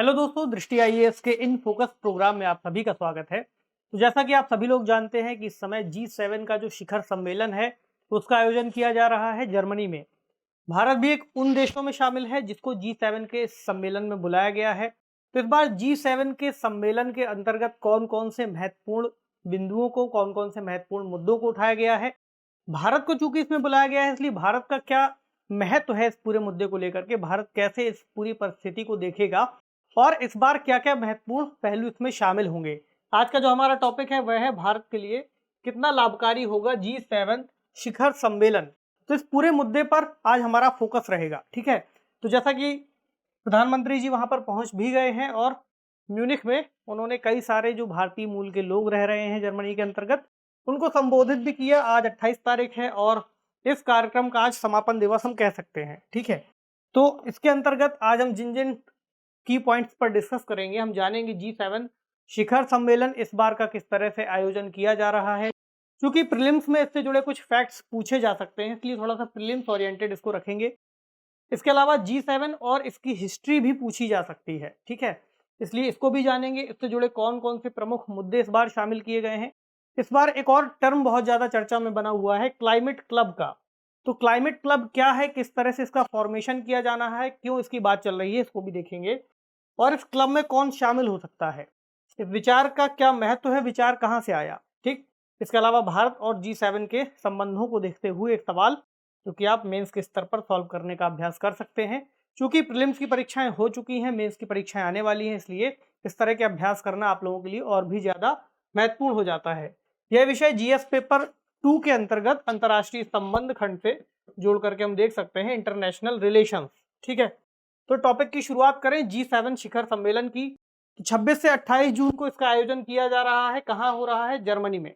Hello दोस्तों, दृष्टि IAS के इन फोकस प्रोग्राम में आप सभी का स्वागत है। तो जैसा कि आप सभी लोग जानते हैं कि इस समय G7 का जो शिखर सम्मेलन है उसका आयोजन किया जा रहा है जर्मनी में। भारत भी एक उन देशों में शामिल है जिसको G7 के सम्मेलन में बुलाया गया है। तो इस बार G7 के सम्मेलन के अंतर्गत कौन-कौन से महत्वपूर्ण बिंदुओं को, कौन-कौन से महत्वपूर्ण मुद्दों को उठाया गया है, भारत को चूंकि इसमें बुलाया गया है इसलिए भारत का क्या महत्व है इस पूरे मुद्दे को लेकर के, भारत कैसे इस पूरी परिस्थिति को देखेगा और इस बार क्या-क्या महत्वपूर्ण पहलू इसमें शामिल होंगे। आज का जो हमारा टॉपिक है वह है भारत के लिए कितना लाभकारी होगा G7 शिखर सम्मेलन। तो इस पूरे मुद्दे पर आज हमारा फोकस रहेगा, ठीक है। तो जैसा कि प्रधानमंत्री जी वहां पर पहुंच भी गए हैं और म्यूनिख में उन्होंने कई सारे जो भारतीय मूल के लोग रह रहे हैं जर्मनी के अंतर्गत उनको संबोधित भी किया। आज 28 तारीख है और इस कार्यक्रम का आज समापन दिवस हम कह सकते हैं, ठीक है। तो इसके अंतर्गत आज हम जिन जिन की पॉइंट्स पर डिस्कस करेंगे, हम जानेंगे G7 शिखर सम्मेलन इस बार का किस तरह से आयोजन किया जा रहा है। क्योंकि प्रीलिम्स में इससे जुड़े कुछ फैक्ट्स पूछे जा सकते हैं इसलिए थोड़ा सा प्रीलिम्स ओरिएंटेड इसको रखेंगे। इसके अलावा G7 और इसकी हिस्ट्री भी पूछी जा सकती है, ठीक है, इसलिए इसको भी जानेंगे। इससे जुड़े कौन कौन से प्रमुख मुद्दे इस बार शामिल किए गए हैं। इस बार एक और टर्म बहुत ज्यादा चर्चा में बना हुआ है, क्लाइमेट क्लब का। तो क्लाइमेट क्लब क्या है, किस तरह से इसका फॉर्मेशन किया जाना है, क्यों इसकी बात चल रही है, इसको भी देखेंगे। और इस क्लब में कौन शामिल हो सकता है, इस विचार का क्या महत्व है, विचार कहां से आया, ठीक। इसके अलावा भारत और G7 के संबंधों को देखते हुए एक सवाल जो कि आप मेंस के स्तर पर सॉल्व करने का अभ्यास कर सकते हैं। क्योंकि प्रीलिम्स की परीक्षाएं हो चुकी हैं, मेंस की परीक्षाएं आने वाली हैं, इसलिए इस तरह के अभ्यास करना आप लोगों के लिए और भी ज्यादा महत्वपूर्ण हो जाता है। यह विषय GS पेपर 2 के अंतर्गत अंतर्राष्ट्रीय संबंध खंड से जोड़ करके हम देख सकते हैं, इंटरनेशनल रिलेशंस, ठीक है। तो टॉपिक की शुरुआत करें G7 शिखर सम्मेलन की। 26 से 28 जून को इसका आयोजन किया जा रहा है। कहाँ हो रहा है? जर्मनी में।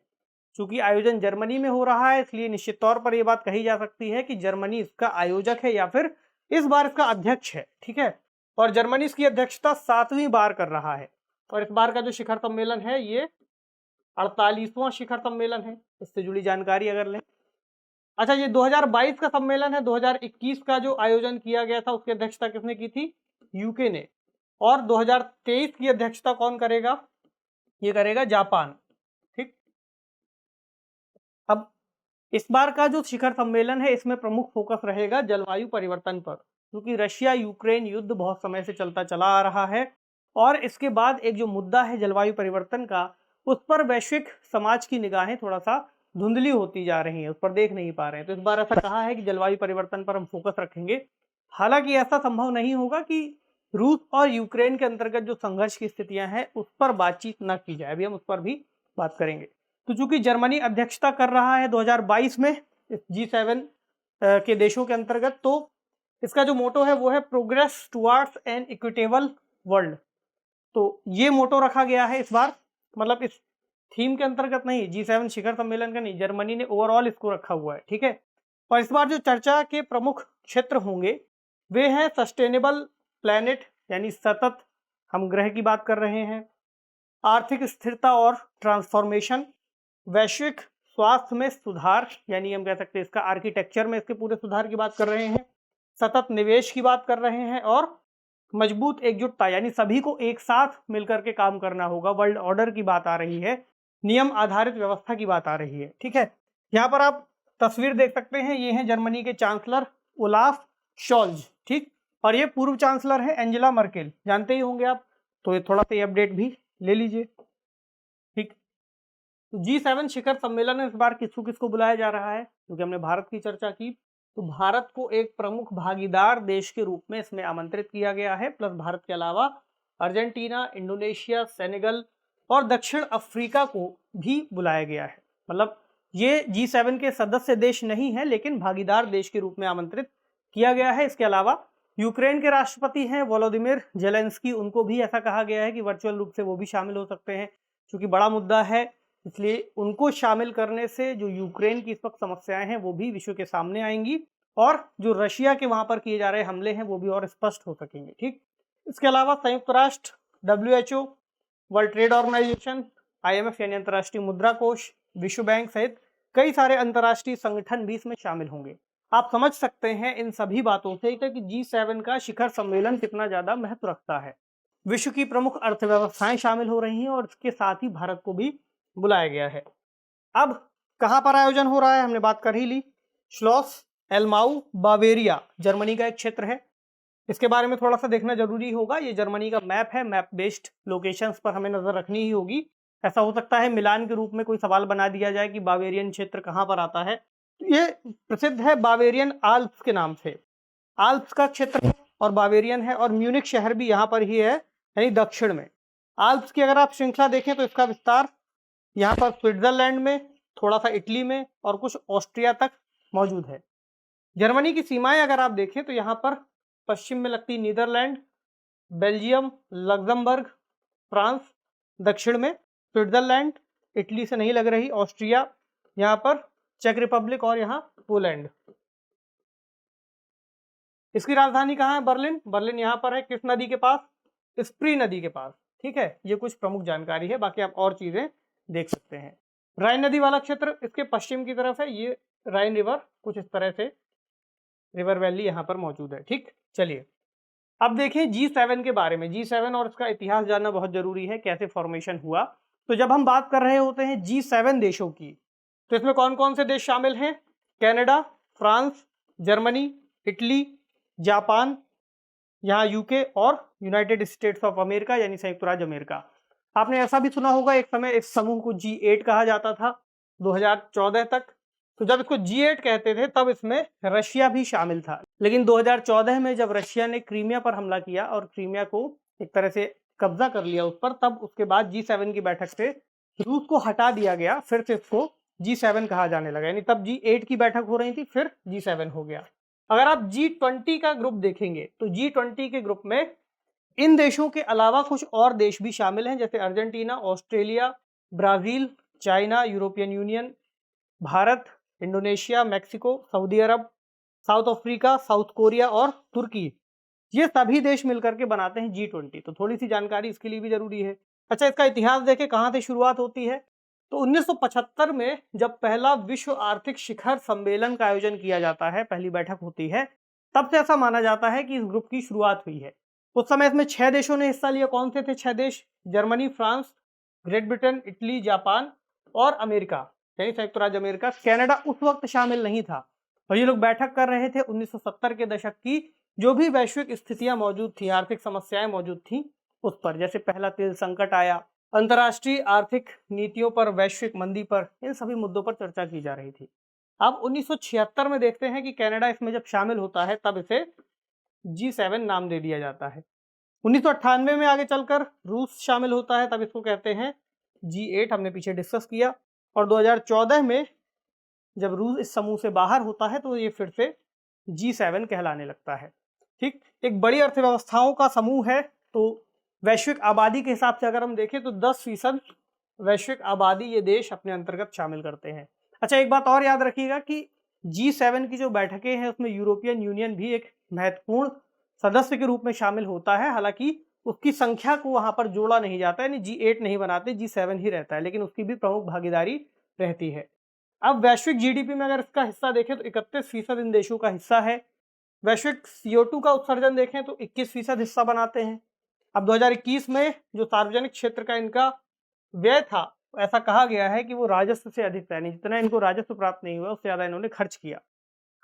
चूंकि आयोजन जर्मनी में हो रहा है इसलिए निश्चित तौर पर यह बात कही जा सकती है कि जर्मनी इसका आयोजक है या फिर इस बार इसका अध्यक्ष है, ठीक है। और जर्मनी इसकी अध्यक्षता 7वीं बार कर रहा है। और इस बार का जो शिखर सम्मेलन है ये 48वां शिखर सम्मेलन है। इससे जुड़ी जानकारी अगर लें, अच्छा, ये 2022 का सम्मेलन है। 2021 का जो आयोजन किया गया था उसकी अध्यक्षता किसने की थी? यूके ने। और 2023 की अध्यक्षता कौन करेगा? ये करेगा जापान, ठीक। अब इस बार का जो शिखर सम्मेलन है इसमें प्रमुख फोकस रहेगा जलवायु परिवर्तन पर, क्योंकि रशिया यूक्रेन युद्ध बहुत समय से चलता चला आ रहा है और इसके बाद एक जो मुद्दा है जलवायु परिवर्तन का, उस पर वैश्विक समाज की निगाहें थोड़ा सा धुंधली होती जा रही हैं, उस पर देख नहीं पा रहे हैं। तो इस बार ऐसा कहा है कि जलवायु परिवर्तन पर हम फोकस रखेंगे। हालांकि ऐसा संभव नहीं होगा कि रूस और यूक्रेन के अंतर्गत जो संघर्ष की स्थितियां हैं उस पर बातचीत न की जाए, अभी हम उस पर भी बात करेंगे। तो चूंकि जर्मनी अध्यक्षता कर रहा है 2022 में G7 के देशों के अंतर्गत, तो इसका जो मोटो है वो है progress towards an equitable world. तो ये मोटो रखा गया है इस बार, मतलब इस थीम के अंतर्गत नहीं, G7 शिखर सम्मेलन का नहीं, जर्मनी ने ओवरऑल इसको रखा हुआ है, ठीक है। और इस बार जो चर्चा के प्रमुख क्षेत्र होंगे वे हैं सस्टेनेबल प्लैनेट, यानी सतत हम ग्रह की बात कर रहे हैं, आर्थिक स्थिरता और ट्रांसफॉर्मेशन, वैश्विक स्वास्थ्य में सुधार, यानी हम कह सकते हैं इसका आर्किटेक्चर में इसके पूरे सुधार की बात कर रहे हैं, सतत निवेश की बात कर रहे हैं और मजबूत एकजुटता, यानी सभी को एक साथ मिलकर के काम करना होगा, वर्ल्ड ऑर्डर की बात आ रही है, नियम आधारित व्यवस्था की बात आ रही है, ठीक है। यहाँ पर आप तस्वीर देख सकते हैं, ये हैं जर्मनी के चांसलर ओलाफ शॉल्ज, ठीक। और ये पूर्व चांसलर है एंजेला मर्केल, जानते ही होंगे आप, तो ये थोड़ा सा ये अपडेट भी ले लीजिए, ठीक। तो G7 शिखर सम्मेलन में इस बार किसको बुलाया जा रहा है? क्योंकि हमने भारत की चर्चा की, तो भारत को एक प्रमुख भागीदार देश के रूप में इसमें आमंत्रित किया गया है। प्लस भारत के अलावा अर्जेंटीना, इंडोनेशिया, सेनेगल और दक्षिण अफ्रीका को भी बुलाया गया है। मतलब ये G7 के सदस्य देश नहीं है लेकिन भागीदार देश के रूप में आमंत्रित किया गया है। इसके अलावा यूक्रेन के राष्ट्रपति हैं वोलोदिमिर जेलेंस्की, उनको भी ऐसा कहा गया है कि वर्चुअल रूप से वो भी शामिल हो सकते हैं। क्योंकि बड़ा मुद्दा है इसलिए उनको शामिल करने से जो यूक्रेन की इस वक्त समस्याएं हैं वो भी विश्व के सामने आएंगी और जो रशिया के वहां पर किए जा रहे हमले हैं वो भी और स्पष्ट हो सकेंगे, ठीक। इसके अलावा संयुक्त राष्ट्र, WHO, world trade organization, IMF यानी अंतर्राष्ट्रीय मुद्रा कोष, विश्व बैंक सहित कई सारे अंतर्राष्ट्रीय संगठन भी इसमें शामिल होंगे। आप समझ सकते हैं इन सभी बातों से कि G7 का शिखर सम्मेलन कितना ज्यादा महत्व रखता है। विश्व की प्रमुख अर्थव्यवस्थाएं शामिल हो रही हैं और इसके साथ ही भारत को भी बुलाया गया है। अब कहाँ पर आयोजन हो रहा है हमने बात कर ही ली। श्लॉस एलमाउ बावेरिया जर्मनी का एक क्षेत्र है। इसके बारे में थोड़ा सा देखना जरूरी होगा। ये जर्मनी का मैप है, मैप बेस्ड लोकेशंस पर हमें नजर रखनी ही होगी। ऐसा हो सकता है मिलान के रूप में कोई सवाल बना दिया जाए कि बावेरियन क्षेत्र कहाँ पर आता है। तो ये प्रसिद्ध है बावेरियन आल्प्स के नाम से। आल्प्स का क्षेत्र और बावेरियन है, और म्यूनिक शहर भी यहाँ पर ही है, यानी दक्षिण में। आल्प्स की अगर आप श्रृंखला देखें तो इसका विस्तार यहाँ पर स्विट्जरलैंड में, थोड़ा सा इटली में और कुछ ऑस्ट्रिया तक मौजूद है। जर्मनी की सीमाएं अगर आप देखें तो यहाँ पर पश्चिम में लगती नीदरलैंड, बेल्जियम, लग्जमबर्ग, फ्रांस, दक्षिण में स्विट्जरलैंड, इटली से नहीं लग रही ऑस्ट्रिया, यहाँ पर चेक रिपब्लिक और यहाँ पोलैंड। इसकी राजधानी कहाँ है? बर्लिन। बर्लिन यहाँ पर है, किस नदी के पास? स्प्री नदी के पास। ठीक है, ये कुछ प्रमुख जानकारी है, बाकी आप और चीजें देख सकते हैं। राइन नदी वाला क्षेत्र इसके पश्चिम की तरफ है। ये राइन रिवर कुछ इस तरह से रिवर वैली यहाँ पर मौजूद है। ठीक, चलिए अब देखें G7 के बारे में। G7 और इसका इतिहास जानना बहुत जरूरी है, कैसे फॉर्मेशन हुआ। तो जब हम बात कर रहे होते हैं G7 देशों की, तो इसमें कौन कौन से देश शामिल हैं? Canada, France, Germany, Italy, Japan, यहाँ यूके और यूनाइटेड स्टेट्स ऑफ अमेरिका यानी संयुक्त राज्य अमेरिका। आपने ऐसा भी सुना होगा एक समय इस समूह को G8 कहा जाता था 2014 तक। तो जब इसको G8 कहते थे तब इसमें रशिया भी शामिल था, लेकिन 2014 में जब रशिया ने क्रीमिया पर हमला किया और क्रीमिया को एक तरह से कब्जा कर लिया उस पर, तब उसके बाद G7 की बैठक से रूस को हटा दिया गया, फिर से इसको G7 कहा जाने लगा। यानी तब G8 की बैठक हो रही थी, फिर G7 हो गया। अगर आप G20 का ग्रुप देखेंगे तो G20 के ग्रुप में इन देशों के अलावा कुछ और देश भी शामिल हैं, जैसे Argentina, Australia, Brazil, China, European union, Bharat, Indonesia, Mexico, Saudi Arabia, South Africa, South Korea और तुर्की। ये सभी देश मिलकर के बनाते हैं G20। तो थोड़ी सी जानकारी इसके लिए भी जरूरी है। अच्छा, इसका इतिहास देखें कहाँ से शुरुआत होती है। तो 1975 में जब पहला विश्व आर्थिक शिखर सम्मेलन का आयोजन किया जाता है, पहली बैठक होती है, तब से ऐसा माना जाता है कि इस ग्रुप की शुरुआत हुई है। उस समय इसमें 6 देशों ने हिस्सा लिया। कौन से थे 6 देश? Germany, France, great Britain, Italy, Japan और अमेरिका यानी संयुक्त राज्य अमेरिका। कनाडा उस वक्त शामिल नहीं था, और ये लोग बैठक कर रहे थे 1970 के दशक की जो भी वैश्विक स्थितियां मौजूद थी, आर्थिक समस्याएं मौजूद थी उस पर। जैसे पहला तेल संकट आया, अंतर्राष्ट्रीय आर्थिक नीतियों पर, वैश्विक मंदी पर, इन सभी मुद्दों पर चर्चा की जा रही थी। अब 1976 में देखते हैं कि कनाडा इसमें जब शामिल होता है तब इसे G7 नाम दे दिया जाता है। 1998 में आगे चलकर रूस शामिल होता है, तब इसको कहते हैं G8, हमने पीछे डिस्कस किया। और 2014 में जब रूस इस समूह से बाहर होता है तो ये फिर से G7 कहलाने लगता है। ठीक, एक बड़ी अर्थव्यवस्थाओं का समूह है। तो वैश्विक आबादी के हिसाब से अगर हम देखें तो 10% वैश्विक आबादी ये देश अपने अंतर्गत शामिल करते हैं। अच्छा, एक बात और याद रखिएगा कि G7 की जो बैठकें हैं उसमें यूरोपियन यूनियन भी एक महत्वपूर्ण सदस्य के रूप में शामिल होता है। हालांकि उसकी संख्या को वहां पर जोड़ा नहीं जाता, यानी G8 नहीं बनाते, G7 ही रहता है, लेकिन उसकी भी प्रमुख भागीदारी रहती है। अब वैश्विक जीडीपी में अगर इसका हिस्सा देखें तो 31% इन देशों का हिस्सा है। वैश्विक CO2 का उत्सर्जन देखें तो 21% हिस्सा बनाते हैं। अब 2021 में जो सार्वजनिक क्षेत्र का इनका व्यय था, ऐसा कहा गया है कि वो राजस्व से अधिक था, यानी जितना इनको राजस्व प्राप्त नहीं हुआ उससे ज्यादा इन्होंने खर्च किया।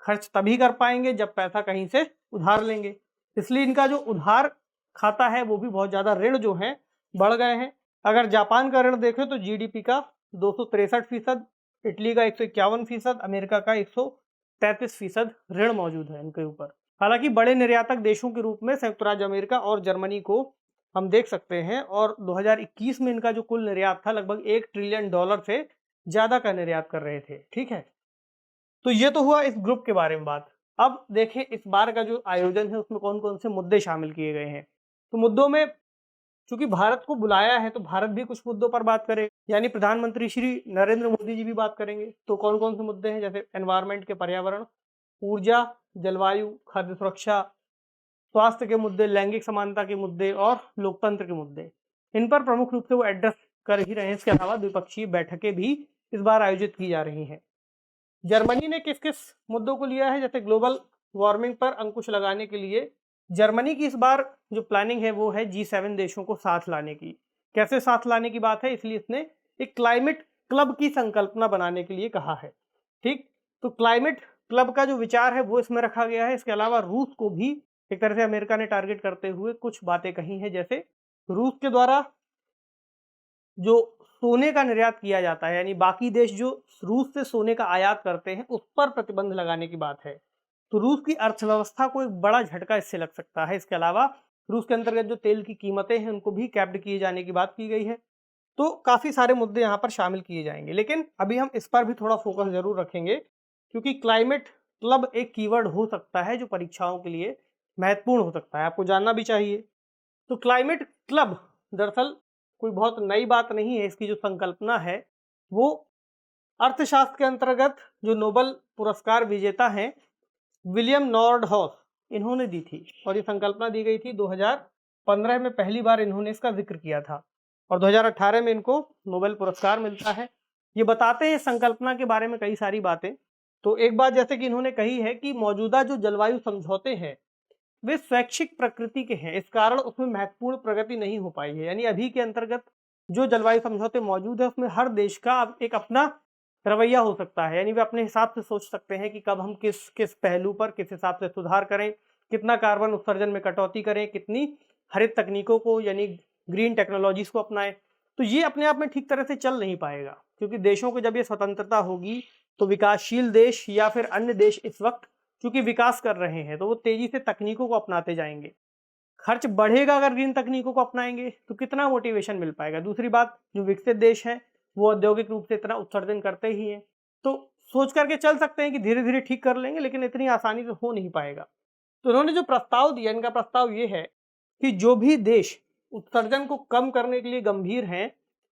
खर्च तभी कर पाएंगे जब पैसा कहीं से उधार लेंगे, इसलिए इनका जो उधार खाता है वो भी बहुत ज्यादा, ऋण जो है बढ़ गए हैं। अगर जापान का ऋण देखें तो जीडीपी का 263%, इटली का 151%, अमेरिका का 133% ऋण मौजूद है इनके ऊपर। हालांकि बड़े निर्यातक देशों के रूप में संयुक्त राज्य अमेरिका और जर्मनी को हम देख सकते हैं, और 2021 में इनका जो कुल निर्यात था लगभग $1 ट्रिलियन से ज्यादा का निर्यात कर रहे थे। ठीक है, तो ये तो हुआ इस ग्रुप के बारे में बात। अब देखें इस बार का जो आयोजन है उसमें कौन कौन से मुद्दे शामिल किए गए हैं। तो मुद्दों में चूंकि भारत को बुलाया है तो भारत भी कुछ मुद्दों पर बात करे, यानी प्रधानमंत्री श्री नरेंद्र मोदी जी भी बात करेंगे। तो कौन कौन से मुद्दे हैं? जैसे एनवायरमेंट के, पर्यावरण, ऊर्जा, जलवायु, खाद्य सुरक्षा, स्वास्थ्य के मुद्दे, लैंगिक समानता के मुद्दे और लोकतंत्र के मुद्दे, इन पर प्रमुख रूप से वो एड्रेस कर ही रहे हैं। इसके अलावा द्विपक्षीय बैठकें भी इस बार आयोजित की जा रही हैं। जर्मनी ने किस किस मुद्दों को लिया है? जैसे ग्लोबल वार्मिंग पर अंकुश लगाने के लिए जर्मनी की इस बार जो प्लानिंग है वो है G7 देशों को साथ लाने की। कैसे साथ लाने की बात है, इसलिए इसने एक क्लाइमेट क्लब की संकल्पना बनाने के लिए कहा है। ठीक, तो क्लाइमेट क्लब का जो विचार है वो इसमें रखा गया है। इसके अलावा रूस को भी एक तरह से अमेरिका ने टारगेट करते हुए कुछ बातें कही हैं, जैसे रूस के द्वारा जो सोने का निर्यात किया जाता है, यानी बाकी देश जो रूस से सोने का आयात करते हैं उस पर प्रतिबंध लगाने की बात है। तो रूस की अर्थव्यवस्था को एक बड़ा झटका इससे लग सकता है। इसके अलावा रूस के अंतर्गत जो तेल की कीमतें हैं उनको भी कैप्ड किए जाने की बात की गई है। तो काफ़ी सारे मुद्दे यहाँ पर शामिल किए जाएंगे, लेकिन अभी हम इस पर भी थोड़ा फोकस जरूर रखेंगे, क्योंकि क्लाइमेट क्लब एक कीवर्ड हो सकता है जो परीक्षाओं के लिए महत्वपूर्ण हो सकता है, आपको जानना भी चाहिए। तो क्लाइमेट क्लब दरअसल कोई बहुत नई बात नहीं है। इसकी जो संकल्पना है वो अर्थशास्त्र के अंतर्गत जो नोबेल पुरस्कार विजेता हैं विलियम नॉर्डहॉस, इन्होंने दी थी, और ये संकल्पना दी गई थी 2015 में, पहली बार इन्होंने इसका जिक्र किया था और 2018 में इनको नोबेल पुरस्कार मिलता है। ये बताते हैं संकल्पना के बारे में कई सारी बातें। तो एक बात जैसे कि इन्होंने कही है कि मौजूदा जो जलवायु समझौते हैं वे स्वैच्छिक प्रकृति के हैं, इस कारण उसमें महत्वपूर्ण प्रगति नहीं हो पाई है। यानी अभी के अंतर्गत जो जलवायु समझौते मौजूद है उसमें हर देश का एक अपना रवैया हो सकता है, यानी वे अपने हिसाब से सोच सकते हैं कि कब हम किस किस पहलू पर किस हिसाब से सुधार करें, कितना कार्बन उत्सर्जन में कटौती करें, कितनी हरित तकनीकों को यानी ग्रीन टेक्नोलॉजीज को अपनाएं। तो ये अपने आप में ठीक तरह से चल नहीं पाएगा, क्योंकि देशों को जब ये स्वतंत्रता होगी तो विकासशील देश या फिर अन्य देश इस वक्त चूंकि विकास कर रहे हैं तो वो तेजी से तकनीकों को अपनाते जाएंगे। खर्च बढ़ेगा अगर ग्रीन तकनीकों को अपनाएंगे तो कितना मोटिवेशन मिल पाएगा। दूसरी बात, जो विकसित देश हैं वो औद्योगिक रूप से इतना उत्सर्जन करते ही हैं, तो सोच करके चल सकते हैं कि धीरे धीरे ठीक कर लेंगे, लेकिन इतनी आसानी से हो नहीं पाएगा। तो उन्होंने जो प्रस्ताव दिया, इनका प्रस्ताव ये है कि जो भी देश उत्सर्जन को कम करने के लिए गंभीर हैं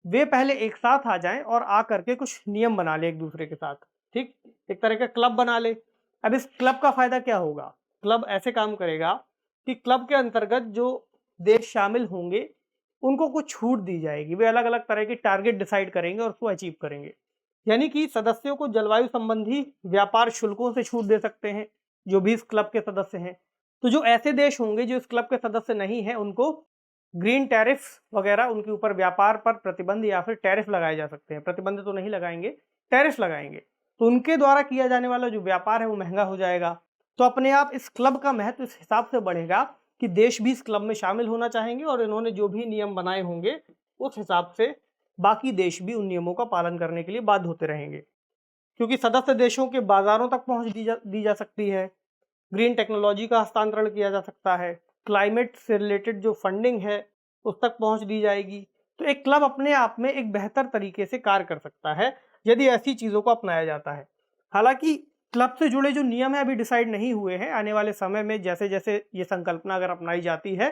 वे पहले एक साथ आ जाएं और आ करके कुछ नियम बना ले एक दूसरे के साथ। ठीक, एक तरह का क्लब बना ले। अब इस क्लब का फायदा क्या होगा? क्लब ऐसे काम करेगा कि क्लब के अंतर्गत जो देश शामिल होंगे उनको कुछ छूट दी जाएगी, वे अलग अलग तरह के टारगेट डिसाइड करेंगे और उसको अचीव करेंगे। यानी कि सदस्यों को जलवायु संबंधी व्यापार शुल्कों से छूट दे सकते हैं जो भी इस क्लब के सदस्य हैं। तो जो ऐसे देश होंगे जो इस क्लब के सदस्य नहीं है उनको ग्रीन टैरिफ वगैरह, उनके ऊपर व्यापार पर प्रतिबंध या फिर टैरिफ लगाए जा सकते हैं। प्रतिबंध तो नहीं लगाएंगे, टैरिफ लगाएंगे, तो उनके द्वारा किया जाने वाला जो व्यापार है वो महंगा हो जाएगा। तो अपने आप इस क्लब का महत्व इस हिसाब से बढ़ेगा कि देश भी इस क्लब में शामिल होना चाहेंगे और इन्होंने जो भी नियम बनाए होंगे उस हिसाब से बाकी देश भी उन नियमों का पालन करने के लिए बाध्य होते रहेंगे, क्योंकि सदस्य देशों के बाजारों तक पहुंच दी जा सकती है, ग्रीन टेक्नोलॉजी का हस्तांतरण किया जा सकता है, क्लाइमेट से रिलेटेड जो फंडिंग है उस तक पहुंच दी जाएगी। तो एक क्लब अपने आप में एक बेहतर तरीके से कार्य कर सकता है यदि ऐसी चीज़ों को अपनाया जाता है। हालांकि क्लब से जुड़े जो नियम है अभी डिसाइड नहीं हुए हैं, आने वाले समय में जैसे जैसे ये संकल्पना अगर अपनाई जाती है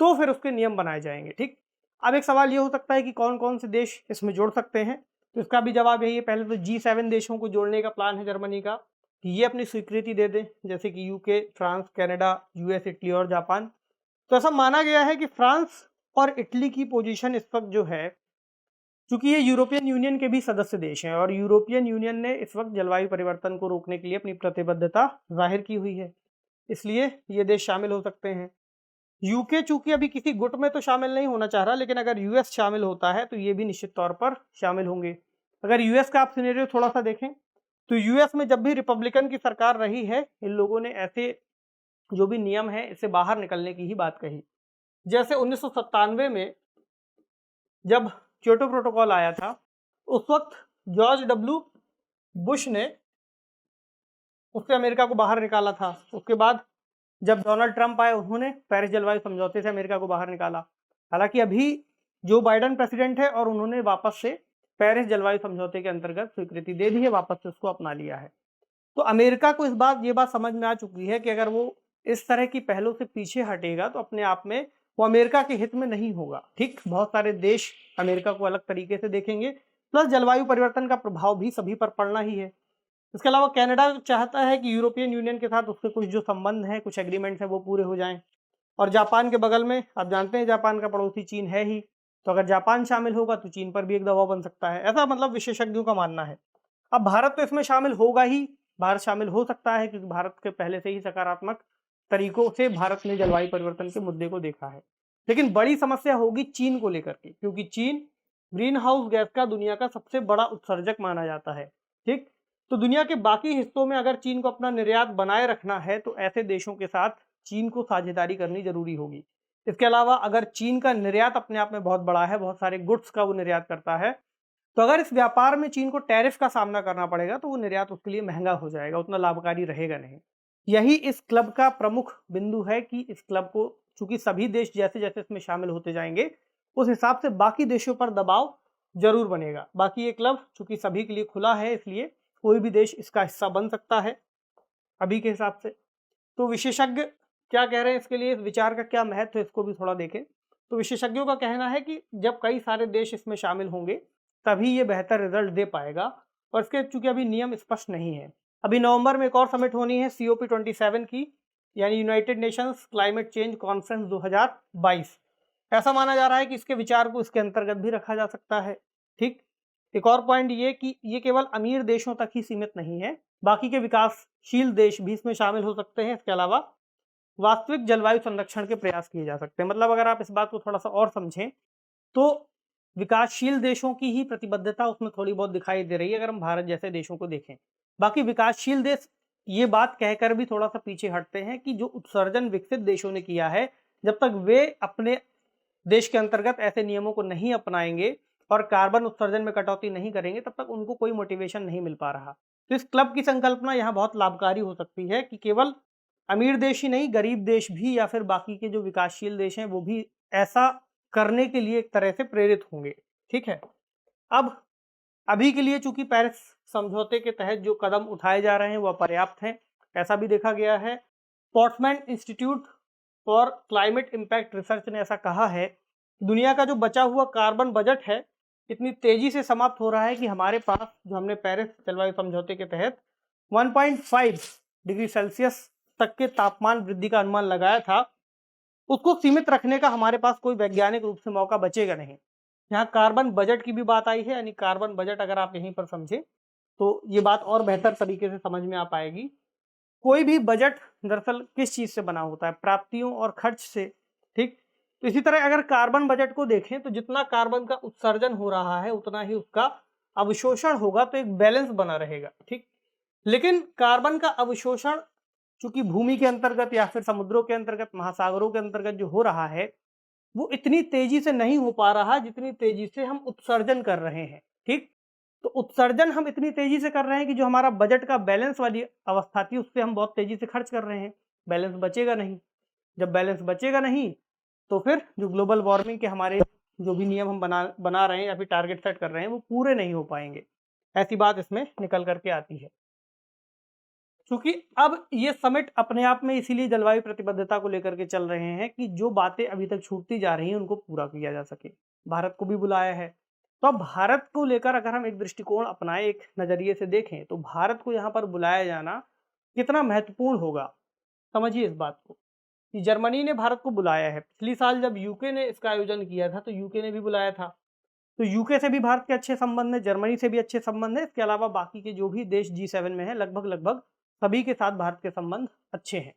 तो फिर उसके नियम बनाए जाएंगे। ठीक, अब एक सवाल ये हो सकता है कि कौन कौन से देश इसमें जोड़ सकते हैं, तो इसका भी जवाब यही है। पहले तो G7 देशों को जोड़ने का प्लान है जर्मनी का कि ये अपनी स्वीकृति दे दें, जैसे कि UK, France, Canada, US, Italy और जापान। तो ऐसा माना गया है कि फ्रांस और इटली की पोजीशन इस वक्त जो है, चूंकि ये यूरोपियन यूनियन के भी सदस्य देश हैं और यूरोपियन यूनियन ने इस वक्त जलवायु परिवर्तन को रोकने के लिए अपनी प्रतिबद्धता जाहिर की हुई है, इसलिए ये देश शामिल हो सकते हैं। यूके चूंकि अभी किसी गुट में तो शामिल नहीं होना चाह रहा, लेकिन अगर यूएस शामिल होता है तो ये भी निश्चित तौर पर शामिल होंगे। अगर यूएस का आप सिनेरियो थोड़ा सा देखें तो यूएस में जब भी रिपब्लिकन की सरकार रही है इन लोगों ने ऐसे जो भी नियम है इससे बाहर निकलने की ही बात कही। जैसे 1997 में जब क्योटो प्रोटोकॉल आया था उस वक्त जॉर्ज डब्ल्यू बुश ने उससे अमेरिका को बाहर निकाला था। उसके बाद जब डोनाल्ड ट्रंप आए उन्होंने पेरिस जलवायु समझौते से अमेरिका को बाहर निकाला। हालांकि अभी जो बाइडेन प्रेसिडेंट है और उन्होंने वापस से पेरिस जलवायु समझौते के अंतर्गत स्वीकृति दे दी है, वापस से उसको अपना लिया है। तो अमेरिका को ये बात समझ में आ चुकी है कि अगर वो इस तरह की पहलों से पीछे हटेगा तो अपने आप में वो अमेरिका के हित में नहीं होगा। ठीक, बहुत सारे देश अमेरिका को अलग तरीके से देखेंगे, प्लस जलवायु परिवर्तन का प्रभाव भी सभी पर पड़ना ही है। इसके अलावा कनाडा चाहता है कि यूरोपियन यूनियन के साथ उसके कुछ जो संबंध हैं, कुछ एग्रीमेंट्स हैं वो पूरे हो जाएं। और जापान के बगल में आप जानते हैं जापान का पड़ोसी चीन है ही, तो अगर जापान शामिल होगा तो चीन पर भी एक दबाव बन सकता है, ऐसा मतलब विशेषज्ञों का मानना है। अब भारत तो इसमें शामिल होगा ही, भारत शामिल हो सकता है क्योंकि भारत के पहले से ही सकारात्मक तरीकों से भारत ने जलवायु परिवर्तन के मुद्दे को देखा है। लेकिन बड़ी समस्या होगी चीन को लेकर के, क्योंकि चीन ग्रीन हाउस गैस का दुनिया का सबसे बड़ा उत्सर्जक माना जाता है। ठीक, तो दुनिया के बाकी हिस्सों में अगर चीन को अपना निर्यात बनाए रखना है तो ऐसे देशों के साथ चीन को साझेदारी करनी जरूरी होगी। इसके अलावा अगर चीन का निर्यात अपने आप में बहुत बड़ा है, बहुत सारे गुड्स का वो निर्यात करता है, तो अगर इस व्यापार में चीन को टैरिफ का सामना करना पड़ेगा तो वो निर्यात उसके लिए महंगा हो जाएगा, उतना लाभकारी रहेगा नहीं। यही इस क्लब का प्रमुख बिंदु है कि इस क्लब को, चूंकि सभी देश जैसे जैसे इसमें शामिल होते जाएंगे उस हिसाब से बाकी देशों पर दबाव जरूर बनेगा। बाकी ये क्लब चूंकि सभी के लिए खुला है, इसलिए कोई भी देश इसका हिस्सा बन सकता है अभी के हिसाब से। तो विशेषज्ञ क्या कह रहे हैं इसके लिए, इस विचार का क्या महत्व है, इसको भी थोड़ा देखें। तो विशेषज्ञों का कहना है कि जब कई सारे देश इसमें शामिल होंगे तभी ये बेहतर रिजल्ट दे पाएगा, और इसके चूंकि अभी नियम स्पष्ट नहीं है। अभी नवंबर में एक और समिट होनी है COP27 की, यानी United Nations climate change conference 2022। ऐसा माना जा रहा है कि इसके विचार को इसके अंतर्गत भी रखा जा सकता है। ठीक, एक और पॉइंट ये कि ये केवल अमीर देशों तक ही सीमित नहीं है, बाकी के विकासशील देश भी इसमें शामिल हो सकते हैं। इसके अलावा वास्तविक जलवायु संरक्षण के प्रयास किए जा सकते हैं। मतलब अगर आप इस बात को थोड़ा सा और समझें तो विकासशील देशों की ही प्रतिबद्धता उसमें थोड़ी बहुत दिखाई दे रही है अगर हम भारत जैसे देशों को देखें। बाकी विकासशील देश ये बात कहकर भी थोड़ा सा पीछे हटते हैं कि जो उत्सर्जन विकसित देशों ने किया है, जब तक वे अपने देश के अंतर्गत ऐसे नियमों को नहीं अपनाएंगे और कार्बन उत्सर्जन में कटौती नहीं करेंगे, तब तक उनको कोई मोटिवेशन नहीं मिल पा रहा। तो इस क्लब की संकल्पना यहाँ बहुत लाभकारी हो सकती है कि केवल अमीर देश ही नहीं, गरीब देश भी या फिर बाकी के जो विकासशील देश हैं वो भी ऐसा करने के लिए एक तरह से प्रेरित होंगे। ठीक है, अब अभी के लिए चूंकि पेरिस समझौते के तहत जो कदम उठाए जा रहे हैं वो अपर्याप्त हैं, ऐसा भी देखा गया है। Portman institute for climate impact research ने ऐसा कहा है, दुनिया का जो बचा हुआ कार्बन बजट है इतनी तेजी से समाप्त हो रहा है कि हमारे पास जो हमने पेरिस जलवायु समझौते के तहत 1.5 डिग्री सेल्सियस तक के तापमान वृद्धि का अनुमान लगाया था, उसको सीमित रखने का हमारे पास कोई वैज्ञानिक रूप से मौका बचेगा नहीं। यहाँ कार्बन बजट की भी बात आई है, यानी कार्बन बजट अगर आप यहीं पर समझे तो ये बात और बेहतर तरीके से समझ में आ पाएगी। कोई भी बजट दरअसल किस चीज से बना होता है, प्राप्तियों और खर्च से। ठीक, तो इसी तरह अगर कार्बन बजट को देखें तो जितना कार्बन का उत्सर्जन हो रहा है उतना ही उसका अवशोषण होगा, तो एक बैलेंस बना रहेगा। ठीक, लेकिन कार्बन का अवशोषण चूंकि भूमि के अंतर्गत या फिर समुद्रों के अंतर्गत, महासागरों के अंतर्गत जो हो रहा है वो इतनी तेजी से नहीं हो पा रहा जितनी तेजी से हम उत्सर्जन कर रहे हैं। ठीक, तो उत्सर्जन हम इतनी तेजी से कर रहे हैं कि जो हमारा बजट का बैलेंस वाली अवस्था थी उससे हम बहुत तेजी से खर्च कर रहे हैं, बैलेंस बचेगा नहीं। जब बैलेंस बचेगा नहीं तो फिर जो ग्लोबल वार्मिंग के हमारे जो भी नियम हम बना रहे हैं या फिर टारगेट सेट कर रहे हैं वो पूरे नहीं हो पाएंगे। ऐसी बात इसमें निकल करके आती है। क्योंकि अब ये समिट अपने आप में इसीलिए जलवायु प्रतिबद्धता को लेकर के चल रहे हैं कि जो बातें अभी तक छूटती जा रही हैं उनको पूरा किया जा सके। भारत को भी बुलाया है, तो अब भारत को लेकर अगर हम एक दृष्टिकोण अपनाएं, एक नजरिए से देखें, तो भारत को यहाँ पर बुलाया जाना कितना महत्वपूर्ण होगा। समझिए इस बात को कि जर्मनी ने भारत को बुलाया है। पिछली साल जब यूके ने इसका आयोजन किया था तो यूके ने भी बुलाया था, तो यूके से भी भारत के अच्छे संबंध है, जर्मनी से भी अच्छे संबंध है। इसके अलावा बाकी के जो भी देश G7 में है लगभग सभी के साथ भारत के संबंध अच्छे हैं।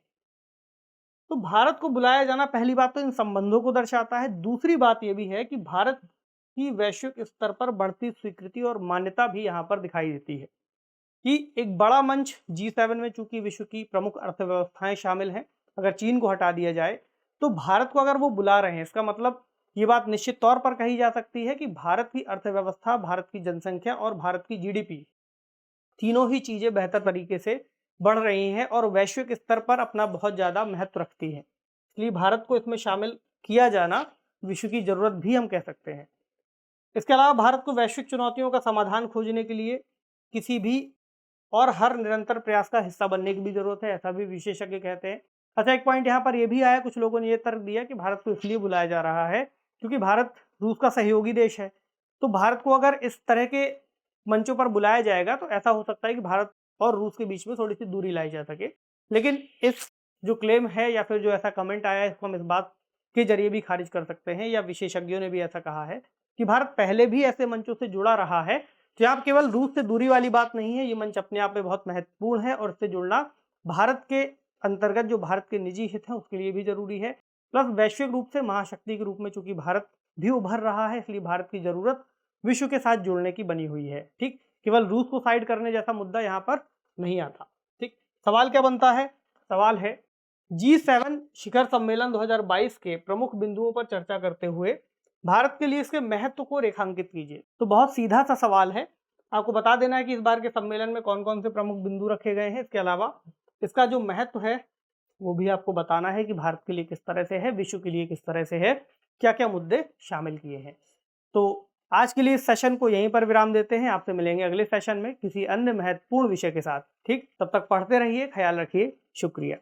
तो भारत को बुलाया जाना पहली बात तो इन संबंधों को दर्शाता है। दूसरी बात यह भी है कि भारत की वैश्विक स्तर पर बढ़ती स्वीकृति और मान्यता भी यहाँ पर दिखाई देती है कि एक बड़ा मंच G7 में, चूंकि विश्व की प्रमुख अर्थव्यवस्थाएं शामिल हैं, अगर चीन को हटा दिया जाए तो भारत को अगर वो बुला रहे हैं, इसका मतलब ये बात निश्चित तौर पर कही जा सकती है कि भारत की अर्थव्यवस्था, भारत की जनसंख्या और भारत की GDP तीनों ही चीजें बेहतर तरीके से बढ़ रही हैं और वैश्विक स्तर पर अपना बहुत ज्यादा महत्व रखती हैं। इसलिए भारत को इसमें शामिल किया जाना विश्व की जरूरत भी हम कह सकते हैं। इसके अलावा भारत को वैश्विक चुनौतियों का समाधान खोजने के लिए किसी भी और हर निरंतर प्रयास का हिस्सा बनने की भी जरूरत है, ऐसा भी विशेषज्ञ कहते हैं। अच्छा, एक पॉइंट यहाँ पर यह भी आया, कुछ लोगों ने यह तर्क दिया कि भारत को इसलिए बुलाया जा रहा है क्योंकि भारत रूस का सहयोगी देश है, तो भारत को अगर इस तरह के मंचों पर बुलाया जाएगा तो ऐसा हो सकता है कि भारत और रूस के बीच में थोड़ी सी दूरी लाई जा सके। लेकिन इस जो क्लेम है या फिर जो ऐसा कमेंट आया है इसको हम इस बात के जरिए भी खारिज कर सकते हैं, या विशेषज्ञों ने भी ऐसा कहा है कि भारत पहले भी ऐसे मंचों से जुड़ा रहा है। तो यहाँ केवल रूस से दूरी वाली बात नहीं है, ये मंच अपने आप में बहुत महत्वपूर्ण है और इससे जुड़ना भारत के अंतर्गत जो भारत के निजी हित हैं उसके लिए भी जरूरी है, प्लस वैश्विक रूप से महाशक्ति के रूप में चूंकि भारत भी उभर रहा है, इसलिए भारत की जरूरत विश्व के साथ जुड़ने की बनी हुई है। ठीक, केवल रूस को साइड करने जैसा मुद्दा यहाँ पर नहीं आता। ठीक, सवाल क्या बनता है? सवाल है G7 शिखर सम्मेलन 2022 के प्रमुख बिंदुओं पर चर्चा करते हुए भारत के लिए इसके महत्व को रेखांकित कीजिए। तो बहुत सीधा सा सवाल है, आपको बता देना है कि इस बार के सम्मेलन में कौन कौन से प्रमुख बिंदु रखे गए हैं। इसके अलावा इसका जो महत्व है वो भी आपको बताना है कि भारत के लिए किस तरह से है, विश्व के लिए किस तरह से है, क्या क्या मुद्दे शामिल किए हैं। तो आज के लिए इस सेशन को यहीं पर विराम देते हैं। आपसे मिलेंगे अगले सेशन में किसी अन्य महत्वपूर्ण विषय के साथ। ठीक, तब तक पढ़ते रहिए, ख्याल रखिए, शुक्रिया।